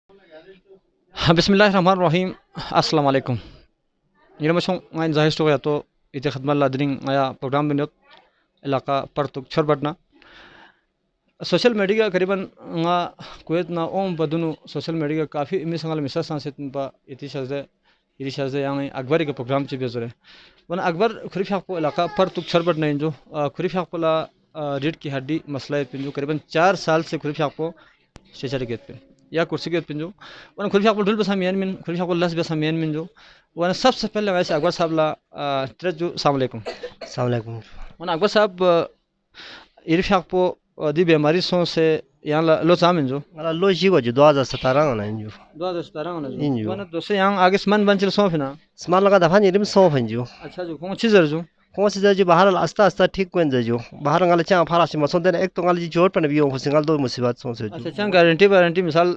بسم الله الرحمن الرحيم. السلام عليكم. يوم شون عين زاهي شو تو إذا خدمة لادرين عيا program بنيوت علاقة برتوك شر بدنا سوشل میڈیا قریباً نا کویت نا بدونو سوشل میڈیا کافی مثال مثال سانسیتن با اتیشازه يعني اکبر کا پروگرام چی بیزره ون اکبر خریف حق علاقہ پرتوک شر بدنا انجو خریف حق لا ریڈ کی ہڈی مسئلہ پنجو قریباً 4 سال سے خریف حق کو شجر گیت پہ یا کرسی گیت پنجو ون خریف حق ڈل بس ہمین من خریف حق لس بس ہمین من جو ون سب سے پہلے ویسے اکبر صاحب لا ترجو السلام علیکم. السلام علیکم. ون اکبر صاحب عرف حق پو دی بیماری سو سے یہاں لو سامن جو لو جی کو جو 2017 نا انجو 2017 نا جو ون دوسرے یہاں آگے سمان بنچل سو فنا سمان لگا دفعہ نیم سو فنجو. اچھا جو کون چیز جو کون سی جو باہر آستا آستا ٹھیک کوئی جو باہر گال چاں فراش مسون دے ایک تو گال جی جوڑ پن بیو سنگال دو مصیبت سو سے. اچھا چاں گارنٹی مثال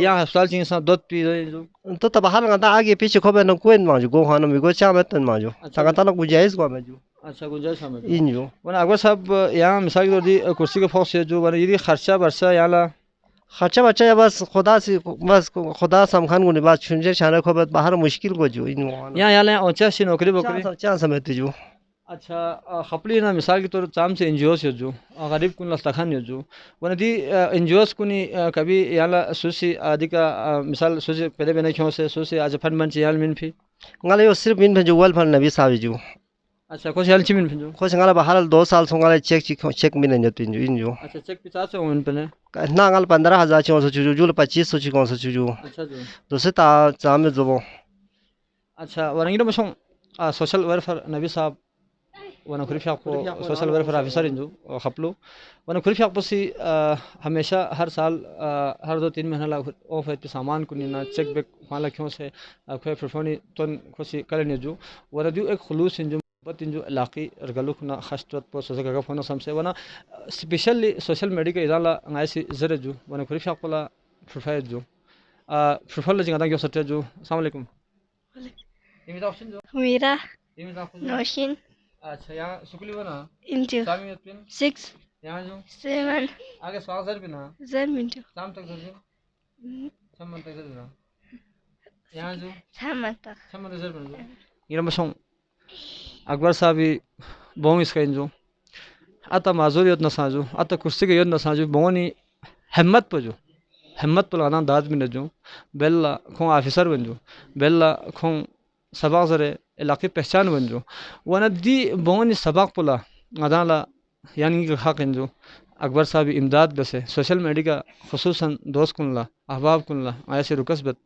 یہاں ہسپتال چین سان دودھ پی جو تو باہر گال آگے پیچھے کھوبے نہ کوئی نہ جو گو خانم بھی گو چاں متن ما جو تا تا گنجائش کو میں جو. اچھا گنجائش ہمیں انجو ون اکبر صاحب یہاں مثال کے دی کرسی کے فوق سے جو ون یہ خرچہ برسا یہاں خرچہ بچہ بس خدا سے بس خدا سم خان کو بات چھنجے چھانے کو باہر مشکل کو جو یہاں اونچا سی نوکری بکری چاں سمجھتے جو. اچھا خپلی نا مثال کے طور چام سے این جی اوز جو غریب کن لستخان جو ون دی این جی اوز کنی کبھی یہاں سوسی آدھی کا مثال سوسی پہلے بنے کیوں سے سوسی آج فن بن چیال من پھی گال یہ صرف من جو ول فن نبی صاحب جو. اچھا کچھ حال چمن پھنجو خوش گال باہر 2 سال سو گال چیک ملن جو تین جو انجو. اچھا چیک 50 سے من پنے نا گال 15,000 چون سو جو 2500 چی کون سو جو. اچھا جو دوسرے تا چام جو. اچھا ورنگی مسوں سوشل ویلفیئر نبی صاحب ون خریف حق کو سوشل ویلفیئر آفیسر انجو خپلو ون خریف حق سی ہمیشہ ہر سال ہر 2-3 مہینہ لا آف ہے سامان کو نینا چیک بیک مالا کیوں سے کوئی پرفونی تون خوشی کرنے جو ون دیو ایک خلوص انجو بت انجو علاقی رگلوک نا خشترت پو سوزا گا فون سم سے ون اسپیشلی سوشل میڈیا ادالا نائسی زر جو ون خریف حق لا پروفائل جو پروفائل جگہ کیوں سٹے جو. السلام علیکم. میرا نوشین. اچھا یہاں سکولی بنا انٹو سامیت پن 6 یہاں جو 7 آگے سوال زر بنا زر منٹو شام تک زر جو شام تک زر بنا یہاں جو شام تک زر بنا جو یہ مسوں اکبر صاحب بون اس کا انجو اتا معذور یود نہ ساجو اتا کرسی کے یود نہ ساجو بونی ہمت پجو ہمت پلانا داد بھی نجو بیلا کھوں آفیسر بنجو بیلا کھوں سباق زرے علاقی پہچان بنجو ون دی بونی سباق پلا ادالا یعنی کہ حق انجو اکبر صاحب امداد بسے سوشل میڈیا خصوصاً دوست کن لا احباب کن لا ایسے رکسبت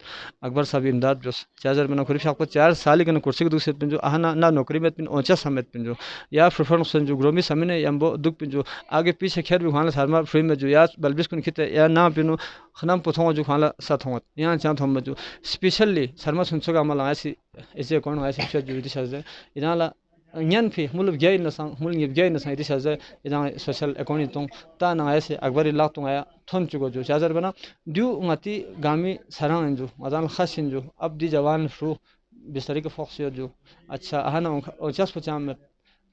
اکبر صاحب امداد بس چازر میں خریف حق 4 سال کے کرسی کے دوسرے پنجو اہنا نہ نوکری میں پن اونچا سمیت پنجو یا پرفارم سنجو گرومی سمنے یا بو دک پنجو آگے پیچھے خیر بھی خانہ سارما فری میں جو یا بلبس کن کھتے یا نہ پنو خنم پتھوں جو خانہ ساتھ ہوں یہاں چاند ہم جو اسپیشلی سرما سنسو کا عمل ایسے کون ایسے شاید جو دیش ہے ادالا ین پھی ملب گئی نسان ملب گئی نسان دیش ہے اداں سوشل اکاؤنٹ تو تا نہ ایسے اکبر اللہ تو آیا تھن چکو جو چازر بنا دیو متی گامی سران جو ادان خاص جو اب دی جوان فرو بستری کے فوق سے جو اچھا اہنا اونچاس پچام میں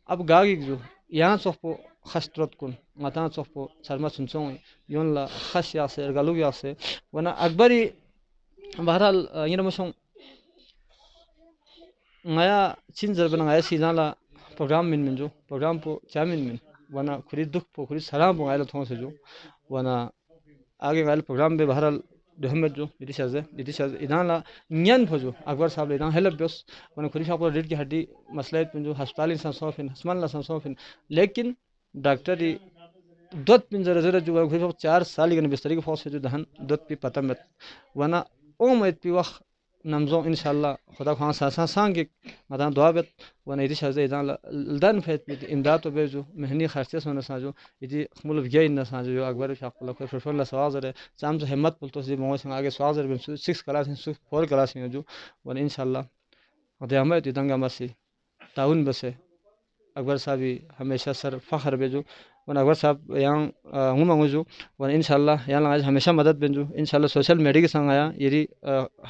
اب گاگی جو یہاں صحبو خشترت کن متان صحبو سرما سنسوں یون لا خش یا سے گلو یا سے ورنہ اکبری بہرحال یہ مسوں نیا چین زر بنا ایسی نالا پروگرام من جو پروگرام پو چامن ورنہ خری دکھ پو خری سلام پو غیر تھوں سے جو ورنہ آگے غیر پروگرام بے بہرحال دہمت جو دیش ہے ادان لا نین جو اکبر صاحب ادان ہیلپ بس ورنہ خری صاحب ریڈ کی ہڈی مسئلہ پن جو ہسپتال انسان سوفن ہسمان لا سوفن لیکن ڈاکٹر دت پن زر جو خری صاحب 4 سال کے بستری کے فوق سے جو دہن دت پی پتہ مت ورنہ اومت پی وقت نمزو انشاءاللہ خدا خان سانگ مدان دعا بت ون ایدی شاز ادان لدن فیت امداد تو بیجو مہنی خرچے سونا ساجو ایدی ملب گئی نہ ساجو جو اکبر شاق اللہ کوئی فرفل سوازر چام سے ہمت پلتو سی مو سنگ آگے سوازر بن 6 کلاس 4 کلاس جو ون انشاءاللہ خدا ہمت دنگا مسی تعاون بسے اکبر صاحب ہمیشہ سر فخر بیجو ون اکبر صاحب یہاں ہوں منگو ون انشاءاللہ یہاں ہمیشہ مدد بنجو انشاءاللہ سوشل میڈیا کے سنگ آیا یہ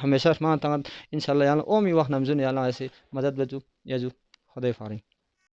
ہمیشہ مان تنگ انشاءاللہ یہاں اومی وقت نمزون یہاں ایسے مدد بجو یجو خدا فارغ.